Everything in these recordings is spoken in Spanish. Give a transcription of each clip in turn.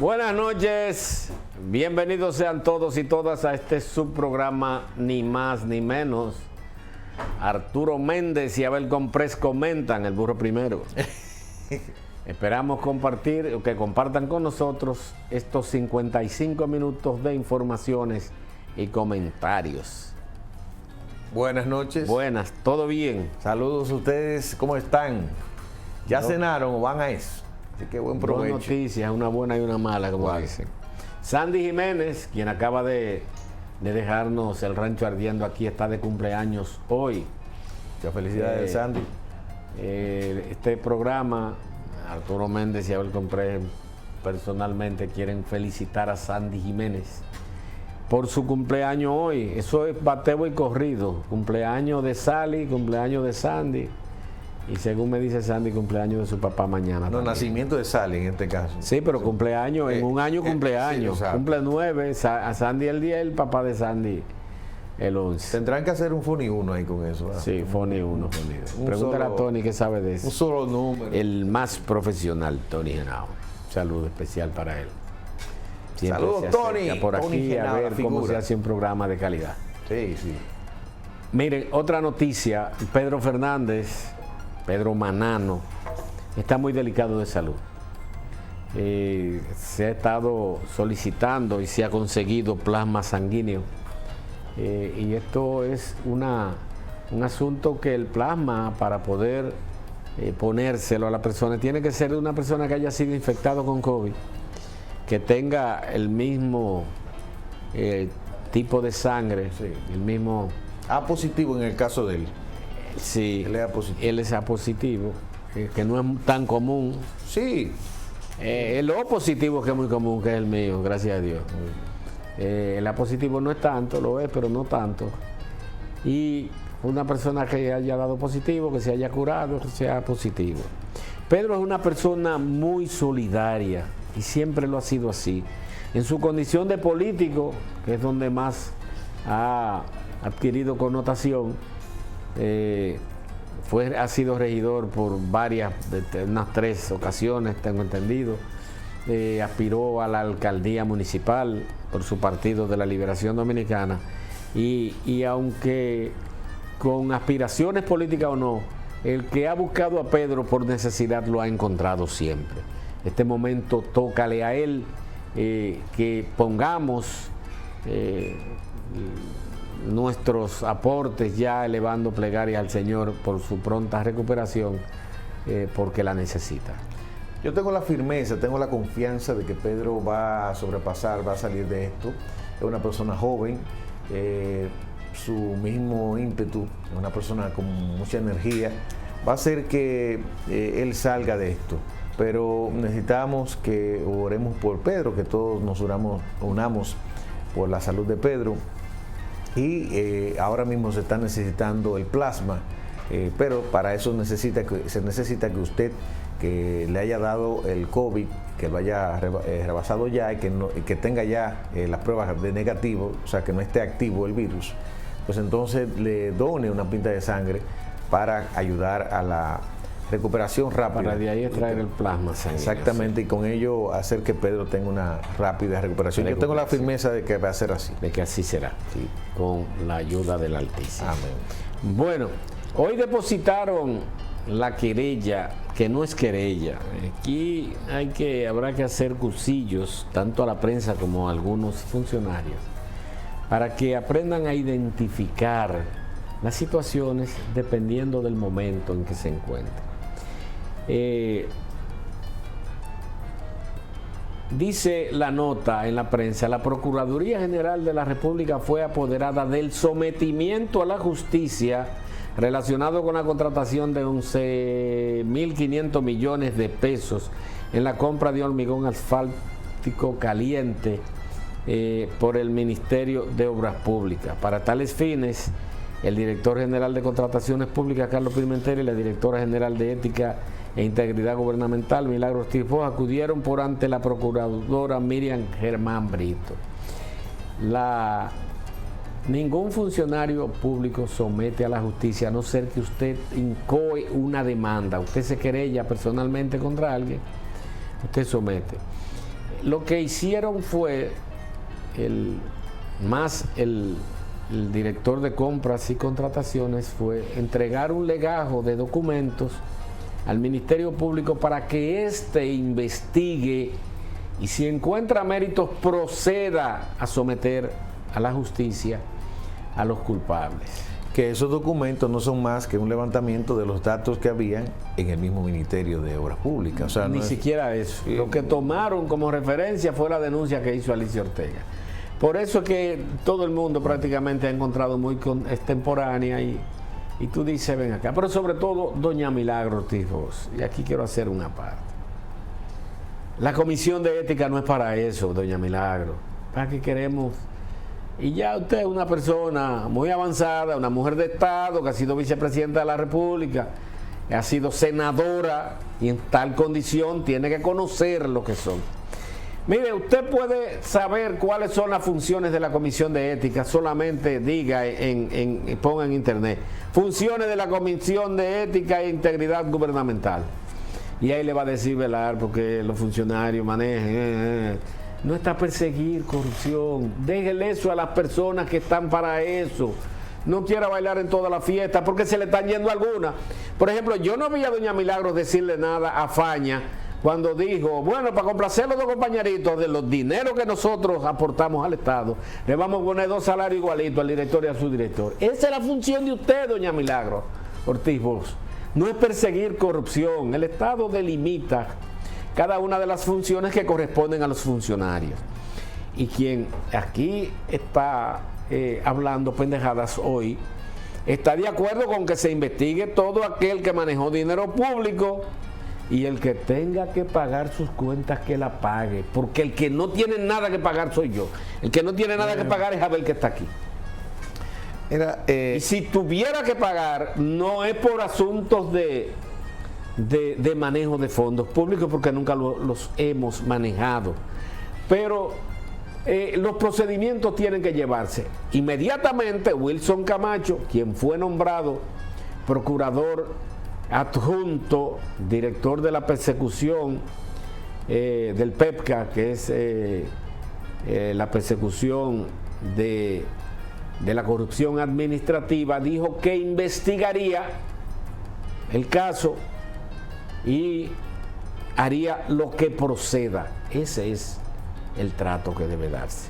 Buenas noches, bienvenidos sean todos y todas a este subprograma Ni Más Ni Menos. Arturo Méndez y Abel Comprés comentan, el burro primero. Esperamos que compartan con nosotros estos 55 minutos de informaciones y comentarios. Buenas noches. Buenas, ¿todo bien? Saludos a ustedes, ¿cómo están? ¿Ya cenaron o van a eso? Así que buen provecho. Dos noticias, una buena y una mala, como dicen. Sandy Jiménez, quien acaba de dejarnos el rancho ardiendo aquí, está de cumpleaños hoy. Muchas felicidades, Sandy. Este programa, Arturo Méndez y Abel Comprés personalmente quieren felicitar a Sandy Jiménez por su cumpleaños hoy. Eso es bateo y corrido. Cumpleaños de Sally, cumpleaños de Sandy. Y según me dice Sandy, cumpleaños de su papá mañana. No, nacimiento de Sally en este caso. Sí, pero cumpleaños, en un año cumpleaños. Sí, cumple 9, a Sandy el 10, el papá de Sandy el 11. Tendrán que hacer un Funny 1 ahí con eso. ¿verdad? Sí, Funny 1. Pregúntale a Tony que sabe de eso. Un solo número. El más profesional, Tony Genao. Un saludo especial para él. Saludos, Tony. Por aquí Tony Genao, a ver cómo se hace un programa de calidad. Sí, sí. Miren, otra noticia. Pedro Fernández, Pedro Manano, está muy delicado de salud. Se ha estado solicitando y se ha conseguido plasma sanguíneo. Y esto es un asunto que el plasma, para poder ponérselo a la persona, tiene que ser de una persona que haya sido infectado con COVID, que tenga el mismo tipo de sangre, sí, el mismo... A positivo en el caso de él. Sí, él es A positivo, que no es tan común. Sí. El O positivo, que es muy común, que es el mío, gracias a Dios. El A positivo no es tanto, lo es, pero no tanto. Y una persona que haya dado positivo, que se haya curado, que sea positivo. Pedro es una persona muy solidaria y siempre lo ha sido así. En su condición de político, que es donde más ha adquirido connotación, ha sido regidor por unas 3 ocasiones, tengo entendido. Aspiró a la alcaldía municipal por su partido de la Liberación Dominicana y aunque con aspiraciones políticas o no, el que ha buscado a Pedro por necesidad lo ha encontrado siempre. Este momento tócale a él que pongamos nuestros aportes, ya elevando plegarias al Señor por su pronta recuperación, porque la necesita. Yo tengo la firmeza, tengo la confianza de que Pedro va a sobrepasar, va a salir de esto. Es una persona joven, su mismo ímpetu, es una persona con mucha energía, va a hacer que él salga de esto. Pero necesitamos que oremos por Pedro, que todos nos unamos por la salud de Pedro. Y ahora mismo se está necesitando el plasma, pero para eso se necesita que usted, que le haya dado el COVID, que lo haya rebasado ya y que tenga ya las pruebas de negativo, o sea que no esté activo el virus, pues entonces le done una pinta de sangre para ayudar a la recuperación rápida. Para de ahí extraer el plasma sanguíneo. Exactamente, sí. Y con ello hacer que Pedro tenga una rápida recuperación. Yo tengo la firmeza de que va a ser así. De que así será, sí, con la ayuda del Altísimo. Amén. Bueno, hoy depositaron la querella, que no es querella. Aquí habrá que hacer cursillos, tanto a la prensa como a algunos funcionarios, para que aprendan a identificar las situaciones dependiendo del momento en que se encuentren. Dice la nota en la prensa: la Procuraduría General de la República fue apoderada del sometimiento a la justicia relacionado con la contratación de 11.500 millones de pesos en la compra de hormigón asfáltico caliente por el Ministerio de Obras Públicas. Para tales fines, el director general de Contrataciones Públicas, Carlos Pimentel, y la directora general de Ética e Integridad Gubernamental, Milagros Ortiz, acudieron por ante la procuradora Miriam Germán Brito. Ningún funcionario público somete a la justicia, a no ser que usted incoe una demanda. Usted se querella personalmente contra alguien, usted somete. lo que hicieron fue el director de compras y contrataciones fue entregar un legajo de documentos al Ministerio Público para que éste investigue y si encuentra méritos proceda a someter a la justicia a los culpables. Que esos documentos no son más que un levantamiento de los datos que habían en el mismo Ministerio de Obras Públicas. O sea, Ni siquiera eso. Lo que tomaron como referencia fue la denuncia que hizo Alicia Ortega. Por eso es que todo el mundo prácticamente ha encontrado muy extemporánea y tú dices, ven acá. Pero sobre todo, doña Milagro Ortiz Bosch, y aquí quiero hacer una parte. La Comisión de Ética no es para eso, doña Milagro. ¿Para qué queremos? Y ya usted es una persona muy avanzada, una mujer de Estado que ha sido vicepresidenta de la República, ha sido senadora y en tal condición tiene que conocer lo que son. Mire, usted puede saber cuáles son las funciones de la Comisión de Ética, solamente diga, ponga en internet, funciones de la Comisión de Ética e Integridad Gubernamental. Y ahí le va a decir velar porque los funcionarios manejen. No está perseguir corrupción, déjele eso a las personas que están para eso. No quiera bailar en toda la fiesta porque se le están yendo algunas. Por ejemplo, yo no vi a doña Milagros decirle nada a Faña cuando dijo, bueno, para complacer los dos compañeritos de los dineros que nosotros aportamos al Estado, le vamos a poner 2 salarios igualitos al director y a su director. Esa es la función de usted, doña Milagros Ortiz Bosch. No es perseguir corrupción. El Estado delimita cada una de las funciones que corresponden a los funcionarios. Y quien aquí está hablando pendejadas hoy, está de acuerdo con que se investigue todo aquel que manejó dinero público y el que tenga que pagar sus cuentas que la pague, porque el que no tiene nada que pagar soy yo. El que no tiene nada que pagar es Abel que está aquí. Y si tuviera que pagar, no es por asuntos de manejo de fondos públicos, porque nunca los hemos manejado, pero los procedimientos tienen que llevarse. Inmediatamente Wilson Camacho, quien fue nombrado procurador adjunto, director de la persecución del PEPCA, que es la persecución de la corrupción administrativa, dijo que investigaría el caso y haría lo que proceda. Ese es el trato que debe darse.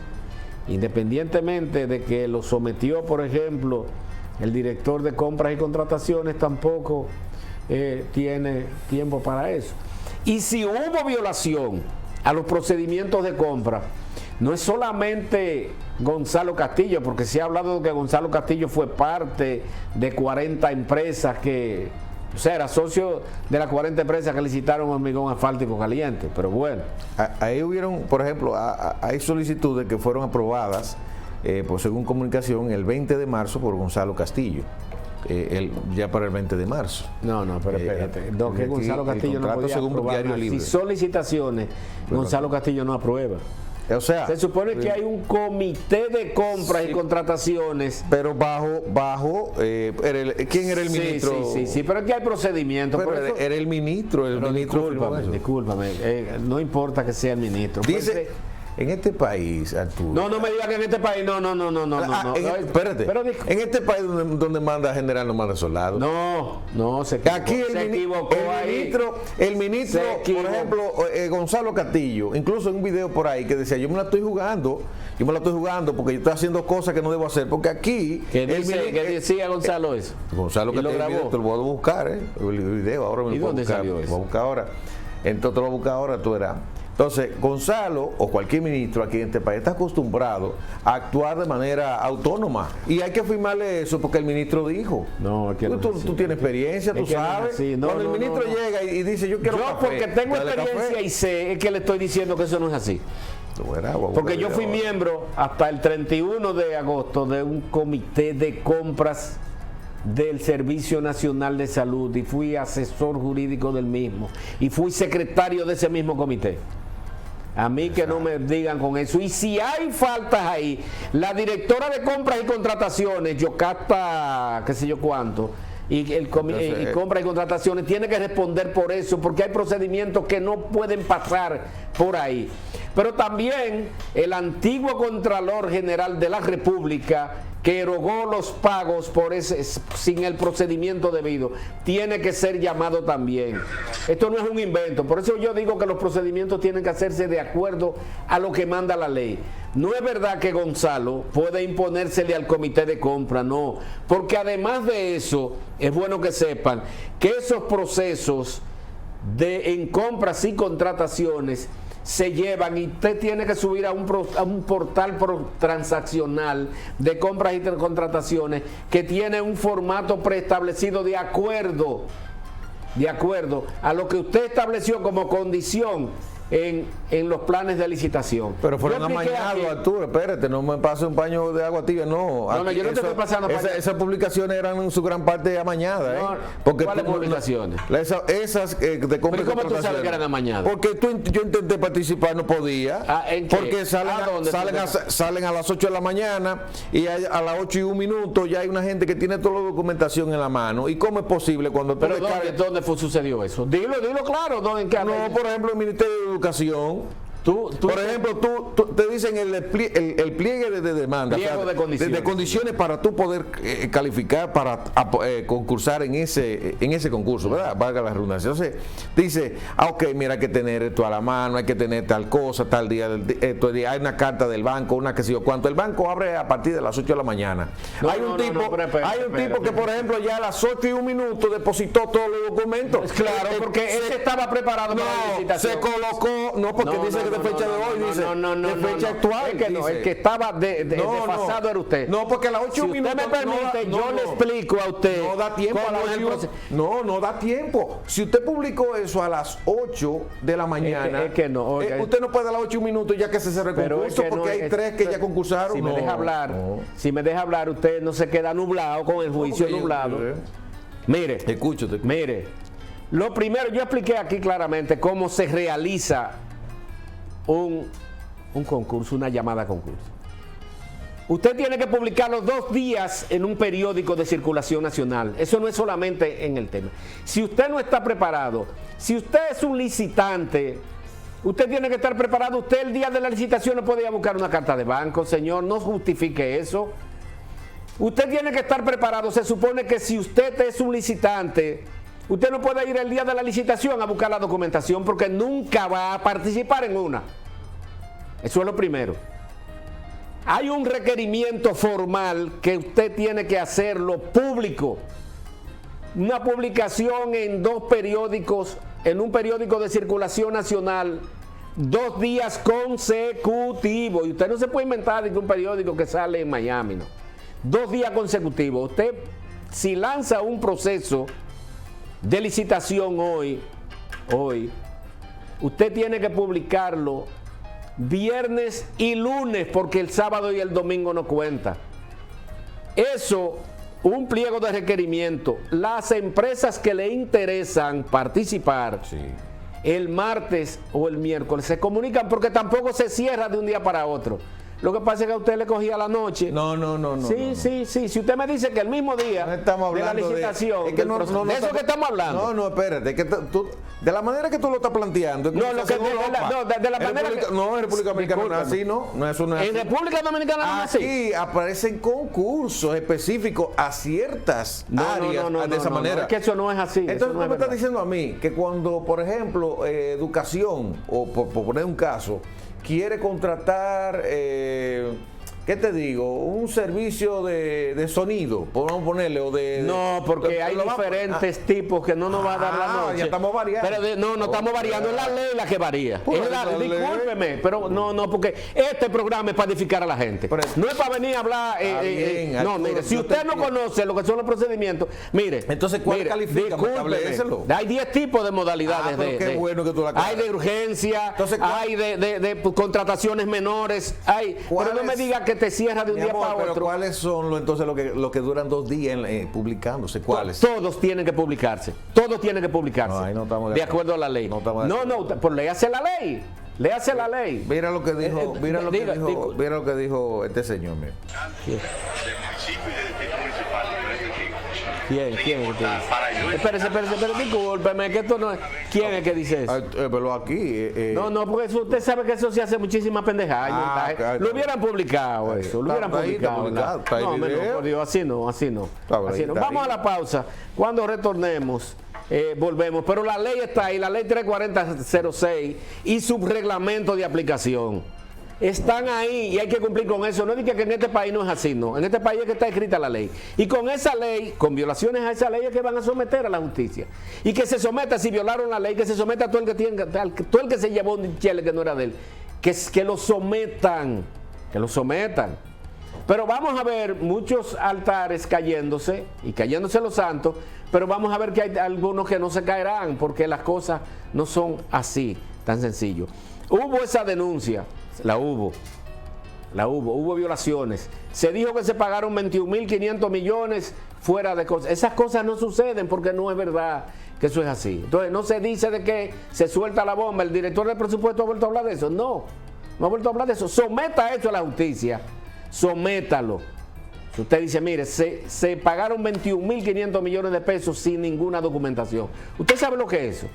Independientemente de que lo sometió, por ejemplo, el director de compras y contrataciones, tampoco tiene tiempo para eso. Y si hubo violación a los procedimientos de compra, no es solamente Gonzalo Castillo, porque se ha hablado de que Gonzalo Castillo fue parte de 40 empresas que, o sea, era socio de las 40 empresas que licitaron hormigón asfáltico caliente, pero bueno. Ahí hubieron, por ejemplo, hay solicitudes que fueron aprobadas, por según comunicación, el 20 de marzo por Gonzalo Castillo. Ya para el 20 de marzo. No, pero espérate. Que Gonzalo Castillo no podía aprobar nada. Si son licitaciones, Gonzalo Castillo no aprueba. O sea, se supone que hay un comité de compras y contrataciones. Pero bajo ¿quién era el ministro? Sí, pero aquí hay procedimientos. Pero era el ministro. Discúlpame, no importa que sea el ministro. Dice, en este país, Arturo. No me diga que en este país, no. Espérate. Pero en este país donde manda general no manda soldado. No, se equivocó. Aquí el ministro, por ejemplo, Gonzalo Castillo, incluso en un video por ahí que decía, yo me la estoy jugando porque yo estoy haciendo cosas que no debo hacer, porque aquí... ¿Qué decía Gonzalo eso? Gonzalo Castillo, lo grabó. Te lo voy a buscar, el video, ahora me lo puedo buscar. ¿Y dónde salió eso? Lo voy a buscar ahora. Entonces te lo voy a buscar ahora, tú verás. Entonces, Gonzalo o cualquier ministro aquí en este país está acostumbrado a actuar de manera autónoma. Y hay que firmarle eso porque el ministro dijo. No, es que tú tienes experiencia, tú sabes. Cuando el ministro llega y dice, yo quiero café, porque tengo experiencia y sé, es que le estoy diciendo que eso no es así. Porque yo fui miembro hasta el 31 de agosto de un comité de compras del Servicio Nacional de Salud y fui asesor jurídico del mismo y fui secretario de ese mismo comité. A mí que no me digan con eso. Y si hay faltas ahí, la directora de compras y contrataciones, Yocasta, qué sé yo cuánto, y compra y contrataciones tiene que responder por eso, porque hay procedimientos que no pueden pasar por ahí. Pero también el antiguo Contralor General de la República, que erogó los pagos sin el procedimiento debido, tiene que ser llamado también. Esto no es un invento, por eso yo digo que los procedimientos tienen que hacerse de acuerdo a lo que manda la ley. No es verdad que Gonzalo puede imponérsele al comité de compra, no, porque además de eso, es bueno que sepan que esos procesos en compras y contrataciones se llevan, y usted tiene que subir a un portal transaccional de compras y contrataciones que tiene un formato preestablecido de acuerdo a lo que usted estableció como condición en los planes de licitación. Pero fueron amañados, Arturo, espérate, no me pase un paño de agua tibia, no. No, yo no te estoy pasando paño. Esas publicaciones eran en su gran parte amañadas, no, porque ¿cuáles publicaciones? Esas de compra. ¿Pero cómo tú sabes que eran amañadas? Porque yo intenté participar, no podía. ¿En qué? Porque salen a las 8 de la mañana y a las 8 y 1 minuto ya hay una gente que tiene toda la documentación en la mano. ¿Y cómo es posible cuando tú ¿Pero dónde sucedió eso? Dilo claro, ¿en qué? No, por ejemplo, el Ministerio de Educación. Por ejemplo, tú te dicen el pliegue de demanda, de condiciones para tú poder calificar para concursar en ese concurso, ¿verdad? Valga la redundancia. Entonces, dice, ok, mira, hay que tener esto a la mano, hay que tener tal cosa, tal día, hay una carta del banco, una que sé yo cuánto. El banco abre a partir de las 8 de la mañana. Hay un tipo que, por ejemplo, ya a las 8 y 1 minuto depositó todos los documentos. Claro, porque él estaba preparado para la licitación. Se colocó, no, porque dice que de fecha de hoy, dice, de fecha actual. Es que no, el que estaba desfasado era usted. No, porque a las 8 minutos. Si usted me permite, yo le explico a usted. No da tiempo a las 8. No da tiempo. Si usted publicó eso a las 8 de la mañana, es que no, usted no puede a las 8 minutos ya que se cerró el concurso, porque hay 3 que ya concursaron. Si me deja hablar, usted no se queda nublado con el juicio nublado. Mire, escúchate. Mire, lo primero, yo expliqué aquí claramente cómo se realiza un concurso, una llamada a concurso. Usted tiene que publicarlo 2 días en un periódico de circulación nacional. Eso no es solamente en el tema. Si usted no está preparado, si usted es un licitante, usted tiene que estar preparado. Usted el día de la licitación no puede ir a buscar una carta de banco, señor, no justifique eso. Usted tiene que estar preparado. Se supone que si usted es un licitante, usted no puede ir el día de la licitación a buscar la documentación porque nunca va a participar en una. Eso es lo primero. Hay un requerimiento formal que usted tiene que hacerlo público. Una publicación en 2 periódicos, en un periódico de circulación nacional, 2 días consecutivos. Y usted no se puede inventar de un periódico que sale en Miami, ¿no? 2 días consecutivos. Usted, si lanza un proceso de licitación hoy, usted tiene que publicarlo viernes y lunes, porque el sábado y el domingo no cuenta. Eso, un pliego de requerimiento. Las empresas que le interesan participar, el martes o el miércoles se comunican, porque tampoco se cierra de un día para otro. Lo que pasa es que a usted le cogía la noche. No. Sí. Si usted me dice que el mismo día de la licitación, de eso que estamos hablando. No, espérate, que tú, de la manera que tú lo estás planteando. De la manera que. No, en República Dominicana no es así, ¿no? Eso no es así. En República Dominicana no es así. Aquí aparecen concursos específicos a ciertas áreas de esa manera. Es que eso no es así. Entonces tú me estás diciendo a mí que cuando, por ejemplo, educación, o por poner un caso, quiere contratar, ¿qué te digo? Un servicio de sonido, podemos ponerle, o de... No, porque hay diferentes tipos que no nos va a dar la noche. Ya estamos variando. Pero no estamos variando, es la ley la que varía. Discúlpeme, pero no, porque este programa es para edificar a la gente. No es para venir a hablar... no, mire, si usted no conoce lo que son los procedimientos, mire... Entonces, ¿cuál califica? Hay 10 tipos de modalidades. Qué bueno que tú la aclaras. Hay de urgencia, hay de contrataciones menores, pero no me diga que te cierra de un día para otro. Pero ¿cuáles son entonces lo que duran 2 días publicándose? ¿Cuáles? Todos tienen que publicarse. Todos tienen que publicarse. No estamos de acuerdo a la ley. Pues léase la ley. Léase la ley. Mira lo que dijo, mira lo que dijo este señor. Del municipio y del distrito municipal. ¿Quién es que te dice? Espérese, discúlpeme, que esto no es. ¿Quién es que dice eso? Pero aquí. No, porque eso, usted sabe que eso se hace muchísima pendejada. Lo hubieran publicado eso, lo hubieran publicado. No, por Dios, así no. Vamos a la pausa. Cuando retornemos, volvemos. Pero la ley está ahí, la ley 340-06 y su reglamento de aplicación. Están ahí y hay que cumplir con eso. No diga que en este país no es así, no. En este país es que está escrita la ley. Y con esa ley, con violaciones a esa ley, es que van a someter a la justicia. Y que se someta, si violaron la ley, que se someta a todo el que se llevó un chele que no era de él. Que lo sometan. Que lo sometan. Pero vamos a ver muchos altares cayéndose, y cayéndose los santos, pero vamos a ver que hay algunos que no se caerán, porque las cosas no son así, tan sencillo. Hubo esa denuncia. Hubo violaciones. Se dijo que se pagaron 21.500 millones fuera de cosas. Esas cosas no suceden porque no es verdad que eso es así. Entonces no se dice de que se suelta la bomba. El director del presupuesto ha vuelto a hablar de eso. No ha vuelto a hablar de eso. Someta eso a la justicia. Sométalo. Si usted dice, mire, se pagaron 21.500 millones de pesos sin ninguna documentación. ¿Usted sabe lo que es eso?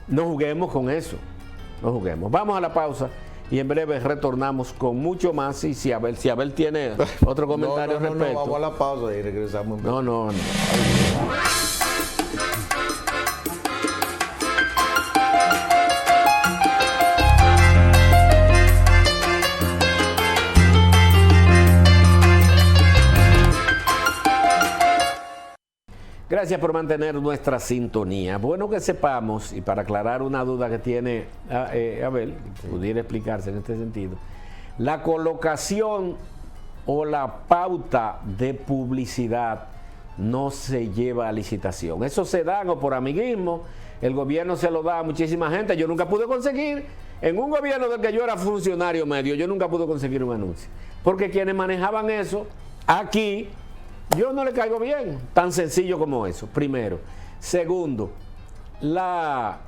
No juguemos con eso. No juguemos. Vamos a la pausa. Y en breve retornamos con mucho más. Y si Abel tiene otro comentario al respecto. No, vamos a la pausa y regresamos. No. Gracias por mantener nuestra sintonía. Bueno que sepamos, y para aclarar una duda que tiene Abel, pudiera explicarse en este sentido, la colocación o la pauta de publicidad no se lleva a licitación. Eso se da o por amiguismo, el gobierno se lo da a muchísima gente. Yo nunca pude conseguir, en un gobierno del que yo era funcionario medio, yo nunca pude conseguir un anuncio. Porque quienes manejaban eso, aquí, yo no le caigo bien, tan sencillo como eso, primero. Segundo, la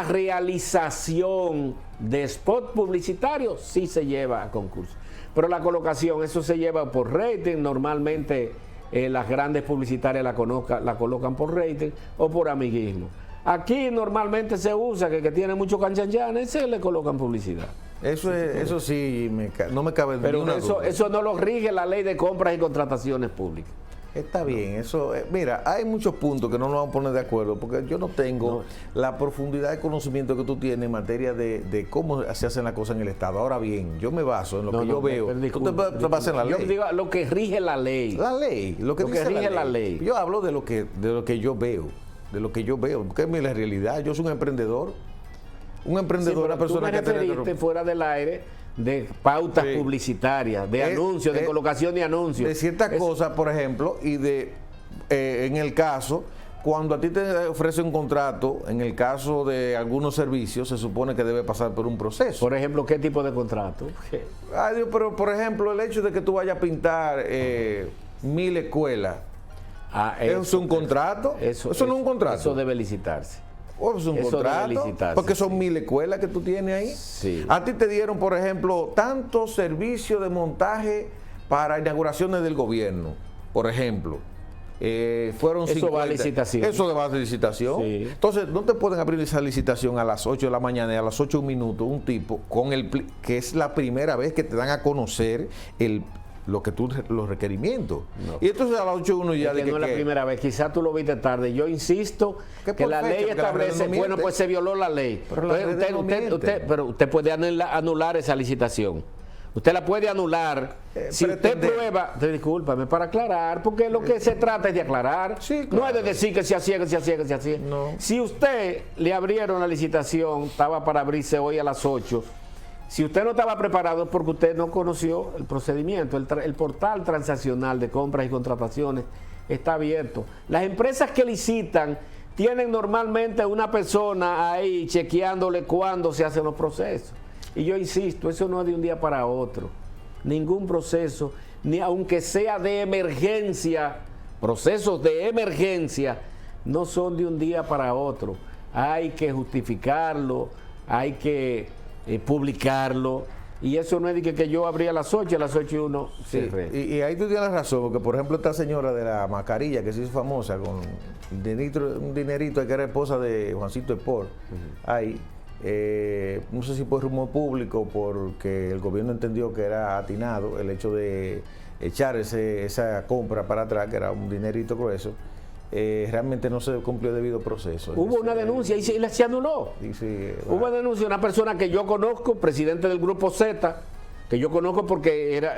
realización de spot publicitario sí se lleva a concurso. Pero la colocación, eso se lleva por rating. Normalmente las grandes publicitarias la colocan por rating o por amiguismo. Aquí normalmente se usa que tiene mucho canchanchanes, se le colocan publicidad. Eso sí, no me cabe ninguna duda. Pero eso no lo rige la ley de compras y contrataciones públicas. Está bien, eso, mira, hay muchos puntos que no nos vamos a poner de acuerdo, porque yo no tengo la profundidad de conocimiento que tú tienes en materia de cómo se hacen las cosas en el Estado. Ahora bien, yo me baso en lo que yo veo. Tú te basas en la ley. Yo digo lo que rige la ley. La ley, lo que rige la ley. Yo hablo de lo que yo veo, porque es la realidad. Yo soy un emprendedor. Una persona que tiene fuera del aire de pautas publicitarias, de anuncios, de colocación de anuncios. De ciertas cosas, por ejemplo, y en el caso, cuando a ti te ofrece un contrato, en el caso de algunos servicios, se supone que debe pasar por un proceso. Por ejemplo, ¿qué tipo de contrato? Ay, Dios, pero por ejemplo, el hecho de que tú vayas a pintar 1000 escuelas, ¿eso es un contrato? Eso no es un contrato. Eso debe licitarse. Es un contrato, porque son 1000 escuelas que tú tienes ahí. Sí. A ti te dieron, por ejemplo, tantos servicios de montaje para inauguraciones del gobierno, por ejemplo. Fueron 50. Eso va a licitación. Eso va a licitación. Sí. Entonces, no te pueden abrir esa licitación a las 8 de la mañana y a las 8 minutos un tipo que es la primera vez que te dan a conocer los requerimientos. No. Y entonces a las 8:01 ya no es la primera vez, quizás tú lo viste tarde. Yo insisto que la ley establece, bueno, pues se violó la ley. Pero usted puede anular esa licitación. Usted la puede anular si usted prueba. Discúlpame, para aclarar, porque lo que se trata es de aclarar. Sí, claro. No es de decir que se hacía, que se hacía, que se hacía. No. Si usted le abrieron la licitación, estaba para abrirse hoy a las 8. Si usted no estaba preparado es porque usted no conoció el procedimiento. El portal transaccional de compras y contrataciones está abierto. Las empresas que licitan tienen normalmente una persona ahí chequeándole cuándo se hacen los procesos. Y yo insisto, eso no es de un día para otro. Ningún proceso, ni aunque sea de emergencia, procesos de emergencia, no son de un día para otro. Hay que justificarlo, hay que publicarlo, Y eso no es de que yo abría a las 8, a las 8:01 cerré. Y ahí tú tienes razón, porque por ejemplo esta señora de la mascarilla que se hizo famosa con un dinerito que era esposa de Juancito Esport, ahí, no sé si por rumor público, porque el gobierno entendió que era atinado el hecho de echar esa compra para atrás, que era un dinerito grueso. Realmente no se cumplió debido proceso. Hubo una denuncia y se anuló. Hubo una denuncia de una persona que yo conozco, presidente del Grupo Z, que yo conozco porque era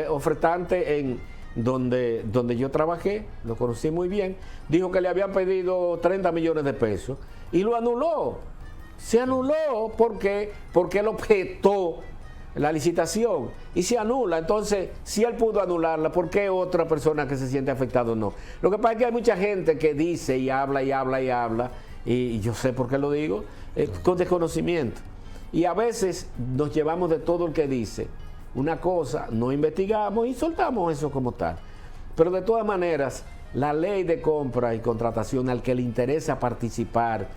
ofertante en donde yo trabajé, lo conocí muy bien, dijo que le habían pedido 30 millones de pesos y lo anuló. Se anuló porque él objetó la licitación y se anula. Entonces, si él pudo anularla, ¿por qué otra persona que se siente afectada no? Lo que pasa es que hay mucha gente que dice y habla y habla y habla, y yo sé por qué lo digo, con desconocimiento. Y a veces nos llevamos de todo el que dice una cosa, no investigamos y soltamos eso como tal. Pero de todas maneras, la ley de compra y contratación al que le interesa participar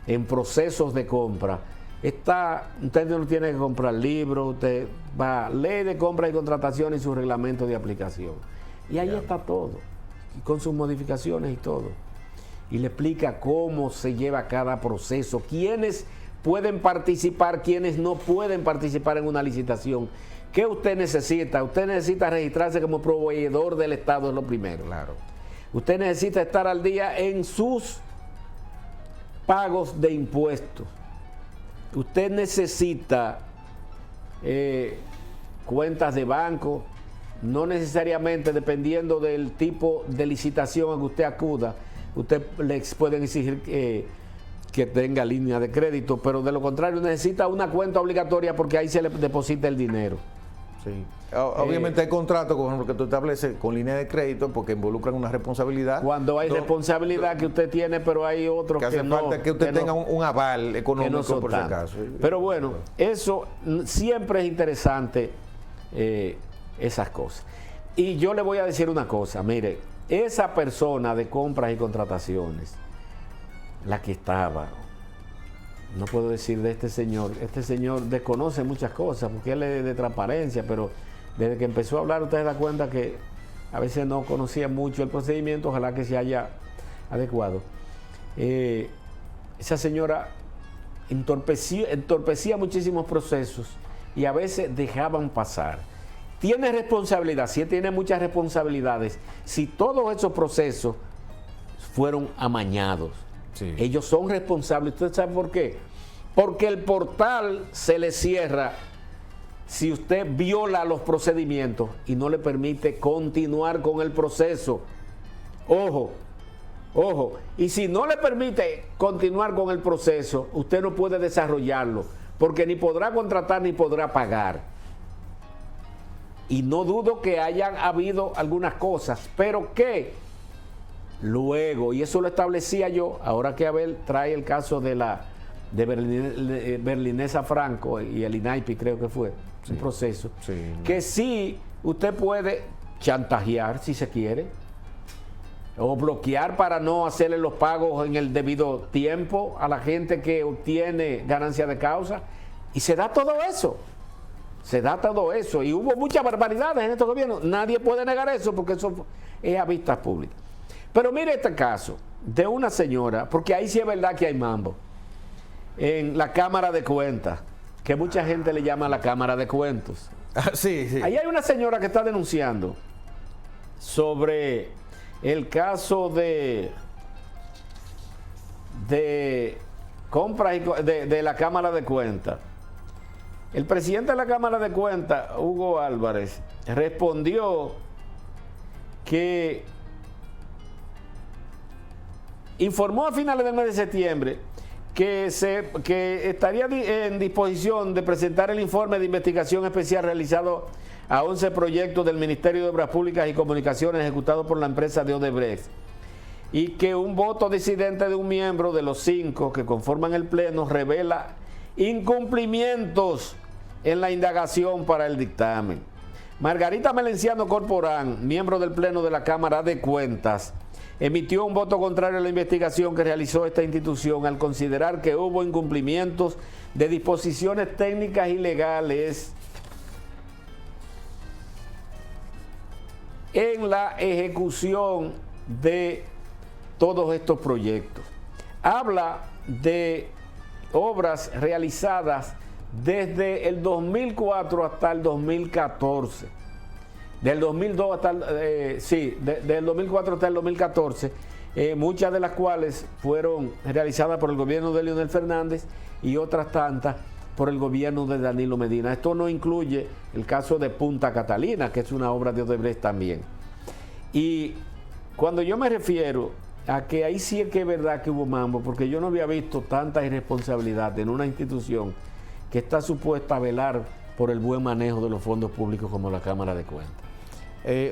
en procesos de compra, usted no tiene que comprar libros, usted va a ley de compra y contratación y su reglamento de aplicación. Y ahí está todo, con sus modificaciones y todo. Y le explica cómo se lleva cada proceso, quiénes pueden participar, quiénes no pueden participar en una licitación. ¿Qué usted necesita? Usted necesita registrarse como proveedor del Estado, es lo primero. Claro. Usted necesita estar al día en sus pagos de impuestos. Usted necesita cuentas de banco, no necesariamente dependiendo del tipo de licitación a que usted acuda, usted les pueden exigir que tenga línea de crédito, pero de lo contrario necesita una cuenta obligatoria porque ahí se le deposita el dinero. Sí. Obviamente hay contratos, por ejemplo, que tú estableces con línea de crédito porque involucran una responsabilidad. Cuando hay responsabilidad que usted tiene, pero hay otros que hace falta que usted tenga un aval económico por si acaso. Pero bueno, eso siempre es interesante, esas cosas. Y yo le voy a decir una cosa, mire, esa persona de compras y contrataciones, la que estaba, no puedo decir de este señor desconoce muchas cosas porque él es de transparencia, pero desde que empezó a hablar usted se da cuenta que a veces no conocía mucho el procedimiento, ojalá que se haya adecuado. Esa señora entorpecía muchísimos procesos y a veces dejaban pasar. Tiene responsabilidad, sí tiene muchas responsabilidades, si todos esos procesos fueron amañados. Sí. Ellos son responsables. ¿Usted sabe por qué? Porque el portal se le cierra si usted viola los procedimientos y no le permite continuar con el proceso. Ojo. Y si no le permite continuar con el proceso, usted no puede desarrollarlo, porque ni podrá contratar ni podrá pagar. Y no dudo que hayan habido algunas cosas, pero que luego, y eso lo establecía yo, ahora que Abel trae el caso de Berlinesa Franco y el INAIPI, creo que fue, un proceso, que sí, usted puede chantajear si se quiere, o bloquear para no hacerle los pagos en el debido tiempo a la gente que obtiene ganancia de causa, y se da todo eso. Y hubo muchas barbaridades en estos gobiernos, nadie puede negar eso porque eso es a vistas públicas. Pero mire este caso de una señora, porque ahí sí es verdad que hay mambo, en la Cámara de Cuentas, que mucha gente le llama la Cámara de Cuentos. Sí. Ahí hay una señora que está denunciando sobre el caso de compras de la Cámara de Cuentas. El presidente de la Cámara de Cuentas, Hugo Álvarez, respondió que informó a finales del mes de septiembre que estaría en disposición de presentar el informe de investigación especial realizado a 11 proyectos del Ministerio de Obras Públicas y Comunicaciones ejecutados por la empresa de Odebrecht, y que un voto disidente de un miembro de los 5 que conforman el Pleno revela incumplimientos en la indagación para el dictamen. Margarita Melenciano Corporán, miembro del Pleno de la Cámara de Cuentas, emitió un voto contrario a la investigación que realizó esta institución al considerar que hubo incumplimientos de disposiciones técnicas y legales en la ejecución de todos estos proyectos. Habla de obras realizadas desde el 2004 hasta el 2014. Del 2002 hasta del 2004 hasta el 2014, muchas de las cuales fueron realizadas por el gobierno de Leonel Fernández y otras tantas por el gobierno de Danilo Medina. Esto no incluye el caso de Punta Catalina, que es una obra de Odebrecht también. Y cuando yo me refiero a que ahí sí es que es verdad que hubo mambo, porque yo no había visto tanta irresponsabilidad en una institución que está supuesta a velar por el buen manejo de los fondos públicos como la Cámara de Cuentas.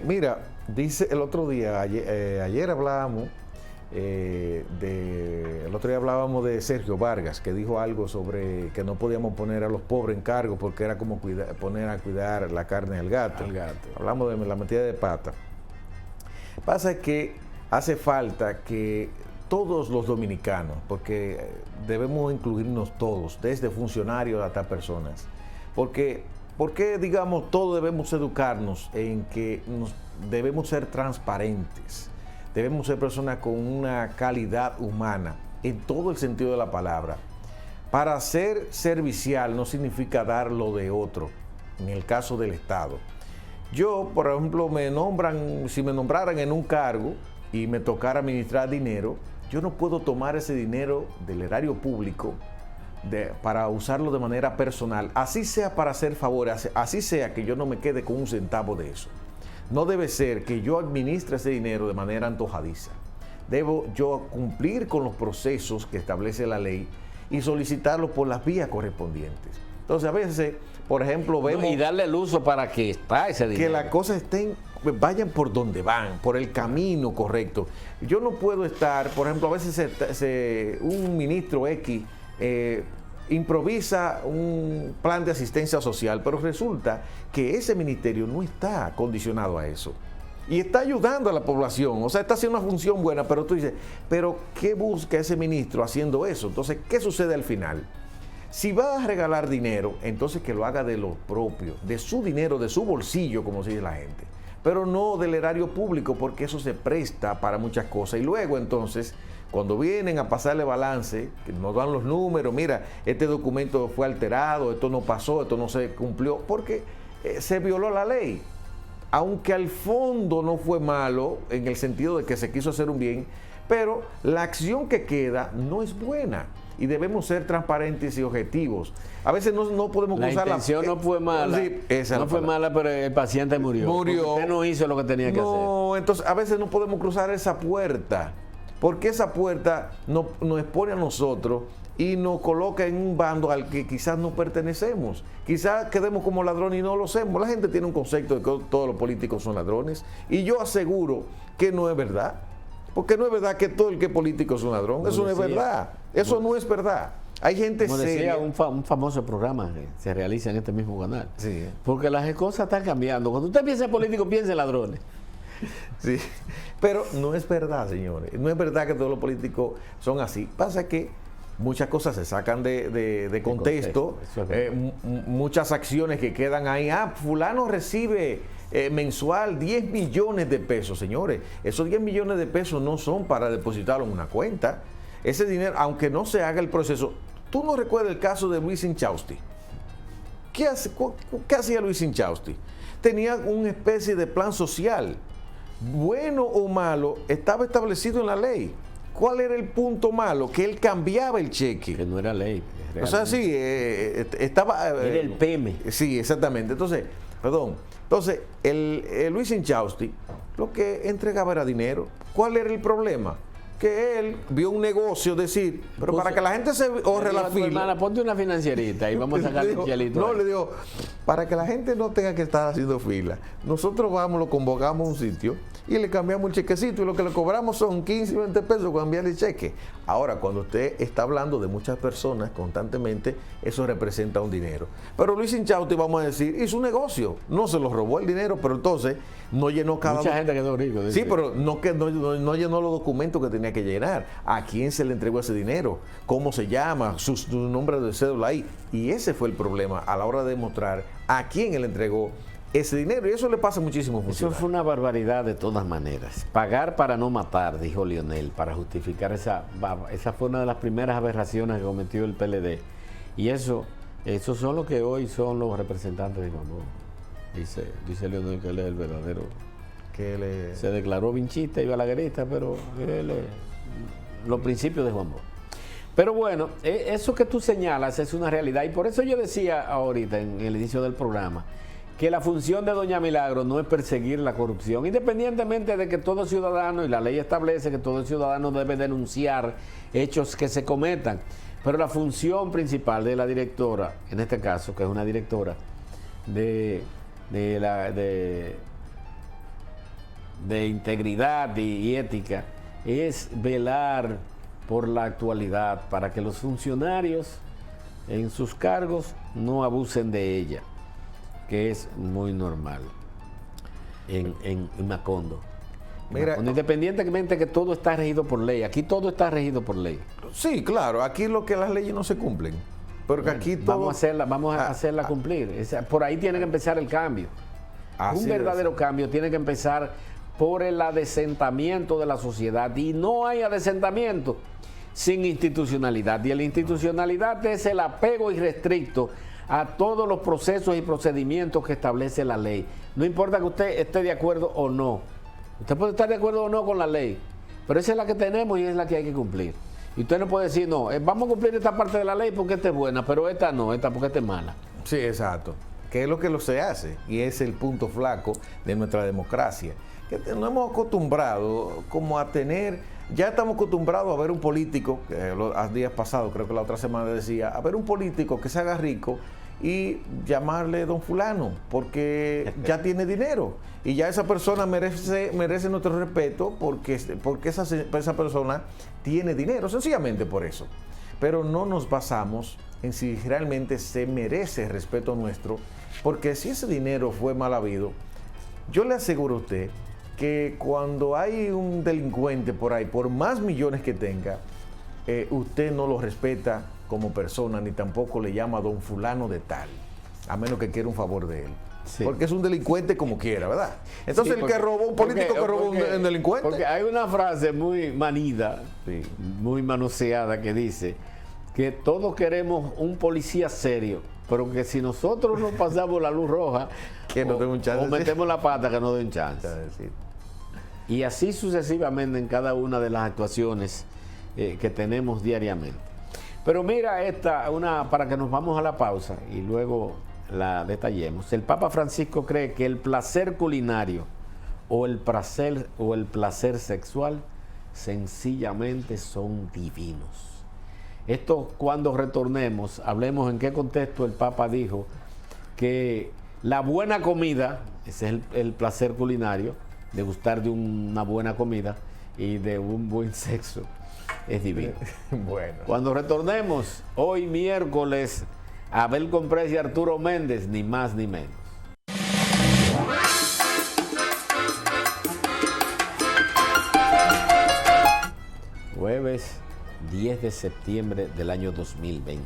Mira, dice el otro día, ayer hablábamos de Sergio Vargas, que dijo algo sobre que no podíamos poner a los pobres en cargo porque era como poner a cuidar la carne del gato. Hablamos de la metida de pata. Pasa que hace falta que todos los dominicanos, porque debemos incluirnos todos, desde funcionarios hasta personas, porque digamos, todos debemos educarnos en que debemos ser transparentes, debemos ser personas con una calidad humana, en todo el sentido de la palabra. Para ser servicial no significa dar lo de otro, en el caso del Estado. Yo, por ejemplo, si me nombraran en un cargo y me tocara administrar dinero, yo no puedo tomar ese dinero del erario público para usarlo de manera personal, así sea para hacer favores, así sea que yo no me quede con un centavo de eso. No debe ser que yo administre ese dinero de manera antojadiza. Debo yo cumplir con los procesos que establece la ley y solicitarlo por las vías correspondientes. Entonces, a veces, por ejemplo, vemos... Y darle el uso para que está ese dinero. Que las cosas vayan por donde van, por el camino correcto. Yo no puedo estar, por ejemplo, a veces un ministro X improvisa un plan de asistencia social, pero resulta que ese ministerio no está condicionado a eso. Y está ayudando a la población, o sea, está haciendo una función buena, pero tú dices, ¿pero qué busca ese ministro haciendo eso? Entonces, ¿qué sucede al final? Si va a regalar dinero, entonces que lo haga de lo propio, de su dinero, de su bolsillo, como dice la gente, pero no del erario público, porque eso se presta para muchas cosas. Y luego, entonces, cuando vienen a pasarle balance, que nos dan los números, mira, este documento fue alterado, esto no pasó, esto no se cumplió, porque se violó la ley. Aunque al fondo no fue malo, en el sentido de que se quiso hacer un bien, pero la acción que queda no es buena. Y debemos ser transparentes y objetivos. A veces no podemos usar la intención no fue mala. Sí, no fue mala, pero el paciente murió. Usted no hizo lo que tenía que hacer. No, entonces a veces no podemos cruzar esa puerta, porque esa puerta nos expone a nosotros y nos coloca en un bando al que quizás no pertenecemos. Quizás quedemos como ladrones y no lo hacemos. La gente tiene un concepto de que todos los políticos son ladrones, y yo aseguro que no es verdad. Porque no es verdad que todo el que es político es un ladrón. Eso no es verdad. Eso no es verdad. Hay gente como seria. Decía un famoso programa que se realiza en este mismo canal. Sí. Porque las cosas están cambiando. Cuando usted piensa en político, piensa en ladrones. Sí. Pero no es verdad, señores. No es verdad que todos los políticos son así. Pasa que muchas cosas se sacan de contexto. Muchas acciones que quedan ahí. Fulano recibe mensual 10 millones de pesos, señores. Esos 10 millones de pesos no son para depositarlo en una cuenta. Ese dinero, aunque no se haga el proceso. ¿Tú no recuerdas el caso de Luis Inchausti? ¿Qué hacía Luis Inchausti? Tenía una especie de plan social. Bueno o malo, estaba establecido en la ley. ¿Cuál era el punto malo? Que él cambiaba el cheque. Que no era ley. O sea, sí, estaba... era el PM. Sí, exactamente. Entonces, el Luis Inchausti lo que entregaba era dinero. ¿Cuál era el problema? que él vio un negocio, decir, pero para que la gente se ahorre la fila. Hermana, ponte una financierita y vamos a sacar el chelito. No, le digo, para que la gente no tenga que estar haciendo fila, nosotros vamos, lo convocamos a un sitio y le cambiamos el chequecito y lo que le cobramos son 15 y 20 pesos con enviarle el cheque. Ahora, cuando usted está hablando de muchas personas constantemente, eso representa un dinero. Pero Luis Inchausti, vamos a decir, hizo un negocio, no se lo robó el dinero, pero entonces no llenó cada... Mucha gente quedó rico. Sí, pero no llenó los documentos que tenía que llenar. ¿A quién se le entregó ese dinero? ¿Cómo se llama? Su nombre de cédula ahí. Y ese fue el problema a la hora de demostrar a quién él entregó ese dinero. Y eso le pasa a muchísimos funcionarios. Eso fue una barbaridad de todas maneras. Pagar para no matar, dijo Lionel, para justificar esa fue una de las primeras aberraciones que cometió el PLD. Y esos son los que hoy son los representantes de Juan Bosch. Dice Lionel que él es el verdadero. Se declaró vinchista y balaguerista, pero él es los principios de Juan Bosch. Pero bueno, eso que tú señalas es una realidad. Y por eso yo decía ahorita en el inicio del programa que la función de doña Milagro no es perseguir la corrupción, independientemente de que todo ciudadano, y la ley establece que todo ciudadano debe denunciar hechos que se cometan, pero la función principal de la directora, en este caso, que es una directora de integridad y ética, es velar por la actualidad, para que los funcionarios en sus cargos no abusen de ella, que es muy normal en Macondo. Mira, independientemente que todo está regido por ley, aquí todo está regido por ley. Sí, claro, aquí lo que las leyes no se cumplen, porque aquí todo... Vamos a hacerla cumplir. Por ahí tiene que empezar el cambio. Un verdadero cambio tiene que empezar por el adesentamiento de la sociedad, y no hay adesentamiento sin institucionalidad, y la institucionalidad es el apego irrestricto a todos los procesos y procedimientos que establece la ley. No importa que usted esté de acuerdo o no, usted puede estar de acuerdo o no con la ley, pero esa es la que tenemos y es la que hay que cumplir. Y usted no puede decir, no, vamos a cumplir esta parte de la ley porque esta es buena, pero esta no, esta porque esta es mala. Sí, exacto, que es lo que se hace, y es el punto flaco de nuestra democracia, que nos hemos acostumbrado como a tener, ya estamos acostumbrados a ver un político, que los días pasados, creo que la otra semana decía, a ver un político que se haga rico y llamarle don fulano, porque ya tiene dinero, y ya esa persona merece nuestro respeto porque esa persona tiene dinero, sencillamente por eso. Pero no nos basamos en si realmente se merece el respeto nuestro, porque si ese dinero fue mal habido, yo le aseguro a usted que cuando hay un delincuente por ahí, por más millones que tenga, usted no lo respeta como persona, ni tampoco le llama don fulano de tal, a menos que quiera un favor de él. Sí. Porque es un delincuente como quiera, ¿verdad? Entonces sí, porque, el que robó, un político que robó un delincuente. Porque hay una frase muy manida, sí, muy manoseada, que dice que todos queremos un policía serio, pero que si nosotros no pasamos la luz roja, que no tenga un chance, o metemos la pata, que no dé un chance. Y así sucesivamente en cada una de las actuaciones que tenemos diariamente. Pero mira para que nos vamos a la pausa y luego la detallemos. El Papa Francisco cree que el placer culinario o el placer sexual sencillamente son divinos. Esto, cuando retornemos, hablemos en qué contexto el Papa dijo que la buena comida, ese es el placer culinario, de gustar de una buena comida y de un buen sexo, es divino. Bueno. Cuando retornemos, hoy miércoles, Abel Comprés y Arturo Méndez, ni más ni menos. Jueves 10 de septiembre del año 2020.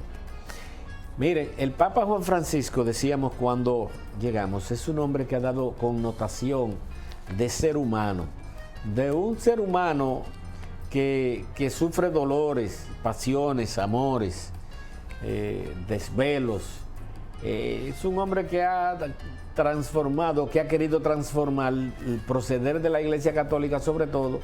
Miren, el Papa Juan Francisco, decíamos cuando llegamos, es un hombre que ha dado connotación de ser humano, de un ser humano que sufre dolores, pasiones, amores, desvelos. Es un hombre que ha transformado, que ha querido transformar el proceder de la Iglesia Católica, sobre todo,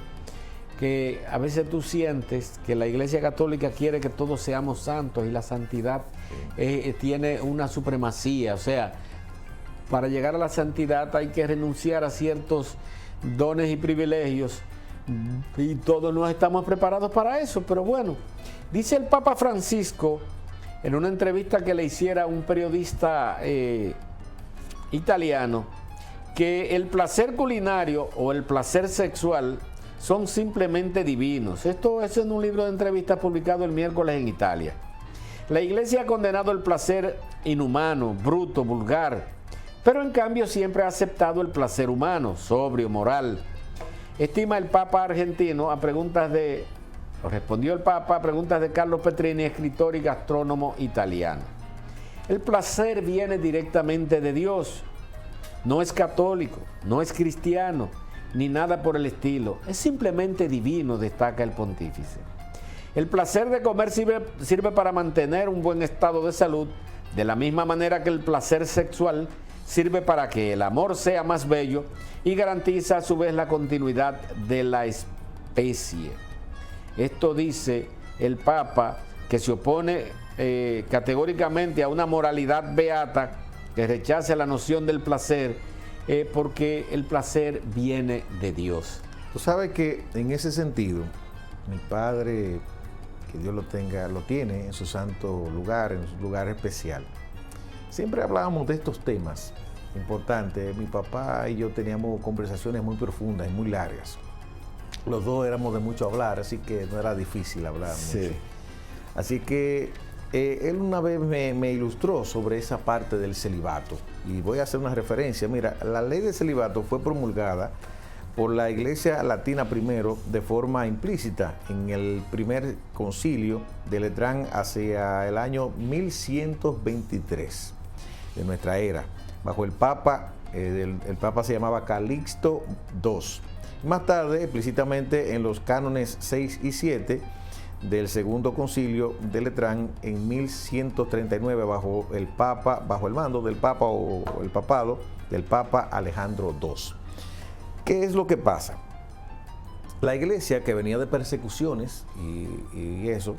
que a veces tú sientes que la Iglesia Católica quiere que todos seamos santos y la santidad tiene una supremacía. O sea, para llegar a la santidad hay que renunciar a ciertos dones y privilegios Y todos no estamos preparados para eso, pero bueno, dice el Papa Francisco en una entrevista que le hiciera un periodista italiano, que el placer culinario o el placer sexual son simplemente divinos. Esto es en un libro de entrevistas publicado el miércoles en Italia. La Iglesia ha condenado el placer inhumano, bruto, vulgar, pero en cambio siempre ha aceptado el placer humano, sobrio, moral. Estima el Papa argentino respondió el Papa a preguntas de Carlos Petrini, escritor y gastrónomo italiano. El placer viene directamente de Dios. No es católico, no es cristiano, ni nada por el estilo. Es simplemente divino, destaca el pontífice. El placer de comer sirve para mantener un buen estado de salud, de la misma manera que el placer sexual sirve para que el amor sea más bello y garantiza a su vez la continuidad de la especie. Esto dice el Papa, que se opone categóricamente a una moralidad beata que rechace la noción del placer, porque el placer viene de Dios. Tú sabes que en ese sentido, mi padre, que Dios lo tiene en su santo lugar, en su lugar especial. Siempre hablábamos de estos temas importantes. Mi papá y yo teníamos conversaciones muy profundas y muy largas. Los dos éramos de mucho hablar, así que no era difícil hablar mucho. Así que él una vez me ilustró sobre esa parte del celibato. Y voy a hacer una referencia. Mira, la ley de celibato fue promulgada por la Iglesia Latina primero de forma implícita en el primer concilio de Letrán hacia el año 1123 de nuestra era, bajo el Papa. El Papa se llamaba Calixto II. Más tarde, explícitamente en los cánones 6 y 7 del segundo concilio de Letrán en 1139 bajo el mando del Papa o el papado del Papa Alejandro II. ¿Qué es lo que pasa? La Iglesia, que venía de persecuciones y eso,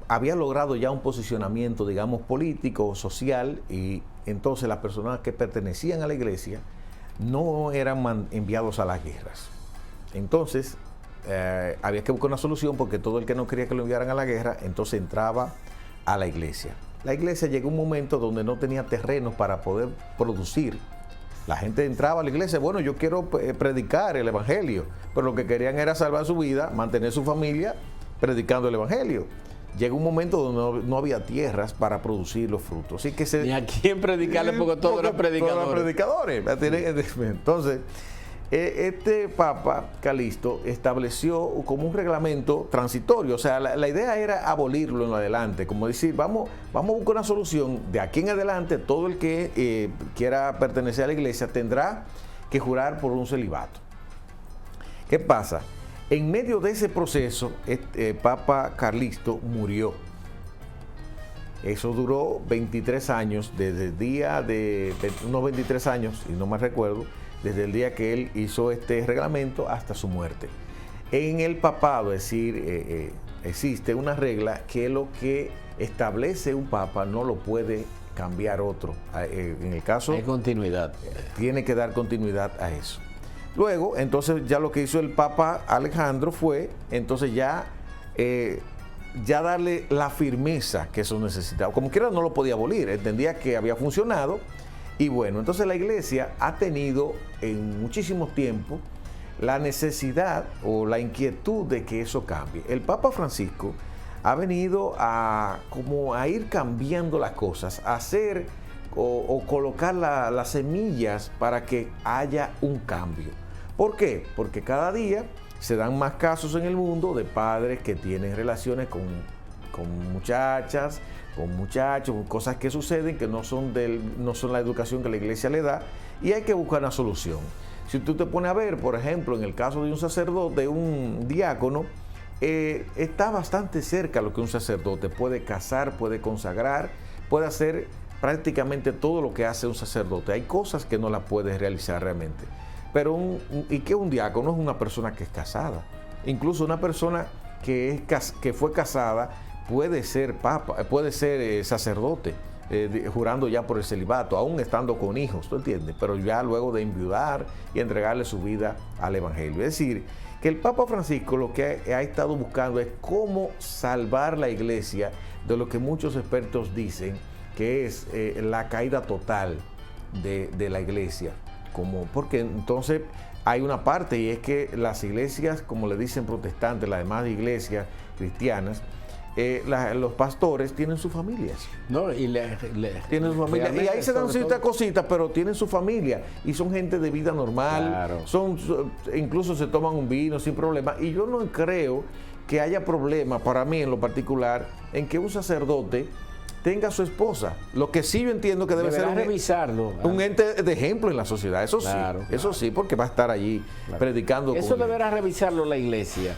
había logrado ya un posicionamiento, digamos, político, social, y entonces las personas que pertenecían a la Iglesia no eran enviados a las guerras. Entonces, había que buscar una solución, porque todo el que no quería que lo enviaran a la guerra, entonces entraba a la Iglesia. La Iglesia llegó a un momento donde no tenía terrenos para poder producir. La gente entraba a la iglesia, bueno, yo quiero predicar el evangelio, pero lo que querían era salvar su vida, mantener su familia predicando el evangelio. Llegó un momento donde no había tierras para producir los frutos. Así que ni a quién predicarle, porque todos eran predicadores. Entonces, este Papa Calixto estableció como un reglamento transitorio. O sea, la idea era abolirlo en adelante, como decir, vamos a buscar una solución. De aquí en adelante, todo el que quiera pertenecer a la iglesia tendrá que jurar por un celibato. ¿Qué pasa? En medio de ese proceso, Papa Calixto murió. Eso duró 23 años, desde el día de unos 23 años, y no me recuerdo, desde el día que él hizo este reglamento hasta su muerte. En el papado, es decir, existe una regla que lo que establece un papa no lo puede cambiar otro. En el caso... Hay continuidad. Tiene que dar continuidad a eso. Luego, entonces, ya lo que hizo el Papa Alejandro fue, entonces ya darle la firmeza que eso necesitaba. Como quiera no lo podía abolir, entendía que había funcionado. Y bueno, entonces la Iglesia ha tenido en muchísimos tiempos la necesidad o la inquietud de que eso cambie. El Papa Francisco ha venido a ir cambiando las cosas, a hacer o colocar las semillas para que haya un cambio. ¿Por qué? Porque cada día se dan más casos en el mundo de padres que tienen relaciones con muchachas, con muchachos, con cosas que suceden que no son la educación que la iglesia le da, y hay que buscar una solución. Si tú te pones a ver, por ejemplo, en el caso de un sacerdote, de un diácono, está bastante cerca lo que un sacerdote puede casar, puede consagrar, puede hacer prácticamente todo lo que hace un sacerdote. Hay cosas que no las puede realizar realmente. Pero ¿y qué un diácono? Es una persona que es casada. Incluso una persona que fue casada puede ser papa, puede ser sacerdote. jurando ya por el celibato, aún estando con hijos, ¿tú entiendes? Pero ya luego de enviudar y entregarle su vida al Evangelio. Es decir, que el Papa Francisco lo que ha estado buscando es cómo salvar la iglesia de lo que muchos expertos dicen que es la caída total de la iglesia. Porque entonces hay una parte, y es que las iglesias, como le dicen protestantes, las demás iglesias cristianas, los pastores tienen sus familias. No, tienen su familia. Y ahí se dan ciertas cositas, pero tienen su familia. Y son gente de vida normal. Claro. Incluso se toman un vino sin problema. Y yo no creo que haya problema, para mí en lo particular, en que un sacerdote tenga a su esposa. Lo que sí yo entiendo que debe ser un ente de ejemplo en la sociedad. Eso claro, sí, claro. Eso sí, porque va a estar allí predicando. Eso deberá revisarlo la iglesia.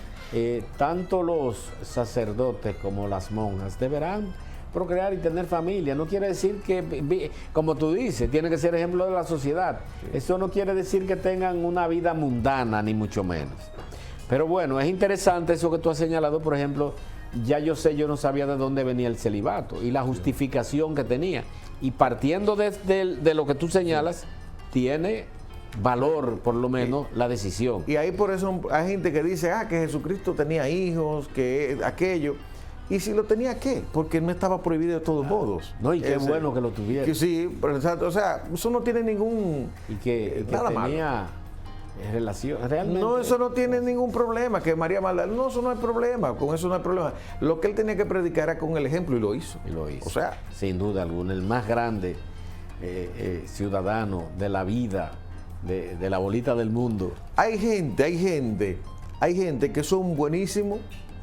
Tanto los sacerdotes como las monjas deberán procrear y tener familia. No quiere decir que, como tú dices, tiene que ser ejemplo de la sociedad. Sí. Eso no quiere decir que tengan una vida mundana, ni mucho menos. Pero bueno, es interesante eso que tú has señalado. Por ejemplo, ya yo no sabía de dónde venía el celibato y la justificación que tenía. Y partiendo de lo que tú señalas, tiene valor, por lo menos, la decisión. Y ahí por eso hay gente que dice, que Jesucristo tenía hijos, que aquello. ¿Y si lo tenía qué? Porque no estaba prohibido de todos modos. No, y qué bueno que lo tuviera. Que sí, pero, o sea, eso no tiene ningún... Y que nada tenía relación, realmente. No, eso no tiene ningún problema, que María Magdalena, no, eso no hay problema, con eso no hay problema. Lo que él tenía que predicar era con el ejemplo y lo hizo. O sea, sin duda alguna, el más grande ciudadano de la vida, de la bolita del mundo. Hay gente que son buenísimos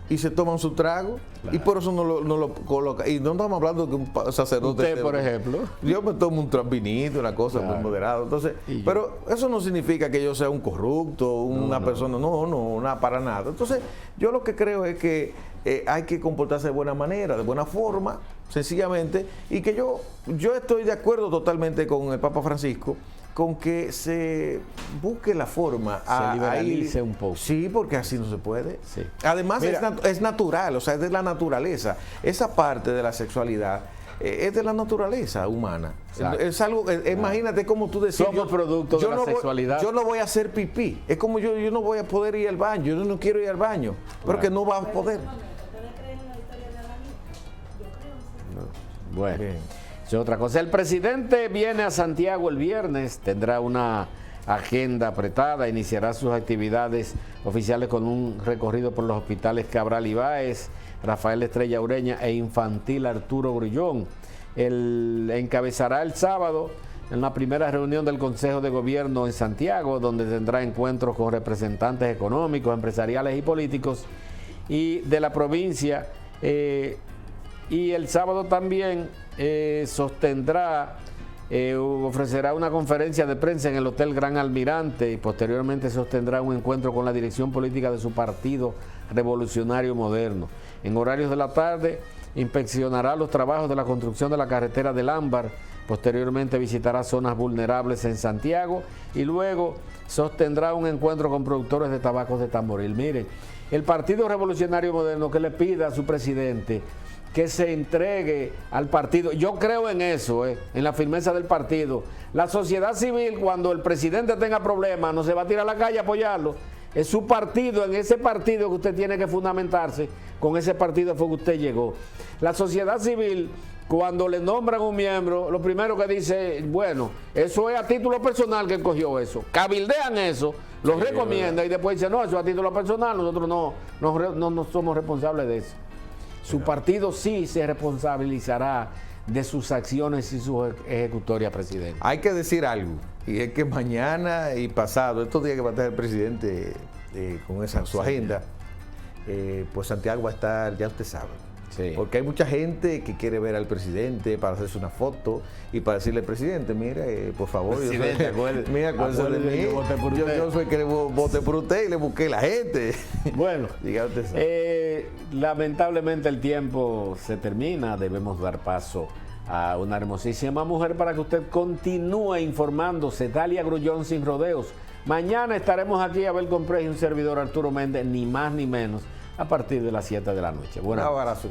y se toman su trago, claro. Y por eso no lo coloca. Y no estamos hablando de un sacerdote. Usted, por ejemplo. Yo me tomo un vinito, una cosa muy moderada. Entonces, pero eso no significa que yo sea un corrupto, una persona, no, para nada. Entonces, yo lo que creo es que hay que comportarse de buena manera, de buena forma, sencillamente, y que yo estoy de acuerdo totalmente con el Papa Francisco, con que se busque la forma se liberalice un poco. Sí, porque así no se puede. Sí. Además, es natural, o sea, es de la naturaleza. Esa parte de la sexualidad es de la naturaleza humana. Exacto. Es algo, imagínate cómo tú decís. Somos producto de la sexualidad. Yo no voy a hacer pipí. Es como yo no voy a poder ir al baño. Yo no quiero ir al baño. Pero que no va a poder. Bueno. Bien. Es otra cosa. El presidente viene a Santiago el viernes, tendrá una agenda apretada, iniciará sus actividades oficiales con un recorrido por los hospitales Cabral Ibáez, Rafael Estrella Ureña e Infantil Arturo Grullón. Él encabezará el sábado en la primera reunión del Consejo de Gobierno en Santiago, donde tendrá encuentros con representantes económicos, empresariales y políticos y de la provincia. Y el sábado también ofrecerá una conferencia de prensa en el Hotel Gran Almirante y posteriormente sostendrá un encuentro con la dirección política de su partido Revolucionario Moderno. En horarios de la tarde inspeccionará los trabajos de la construcción de la carretera del Ámbar, posteriormente visitará zonas vulnerables en Santiago y luego sostendrá un encuentro con productores de tabacos de Tamboril. Miren, el Partido Revolucionario Moderno que le pida a su presidente que se entregue al partido. Yo creo en eso, en la firmeza del partido. La sociedad civil, cuando el presidente tenga problemas, no se va a tirar a la calle a apoyarlo. Es su partido, en ese partido que usted tiene que fundamentarse. Con ese partido fue que usted llegó. La sociedad civil, cuando le nombran un miembro, lo primero que dice, bueno, eso es a título personal que cogió eso. Cabildean eso, lo recomienda y después dice, no, eso es a título personal, nosotros no somos responsables de eso. Su partido sí se responsabilizará de sus acciones y su ejecutoria, presidente. Hay que decir algo, y es que mañana y pasado, estos días que va a estar el presidente con su agenda, pues Santiago va a estar, ya usted sabe. Sí. Porque hay mucha gente que quiere ver al presidente para hacerse una foto y para decirle al presidente, mire, por favor, presidente, acuérdese de mí. Yo soy el que voté por usted y le busqué la gente. Bueno, lamentablemente el tiempo se termina, debemos dar paso a una hermosísima mujer para que usted continúe informándose. Dalia Grullón sin rodeos. Mañana estaremos aquí, Abel Comprés y un servidor Arturo Méndez, ni más ni menos, a partir de las 7 de la noche. Un abrazo.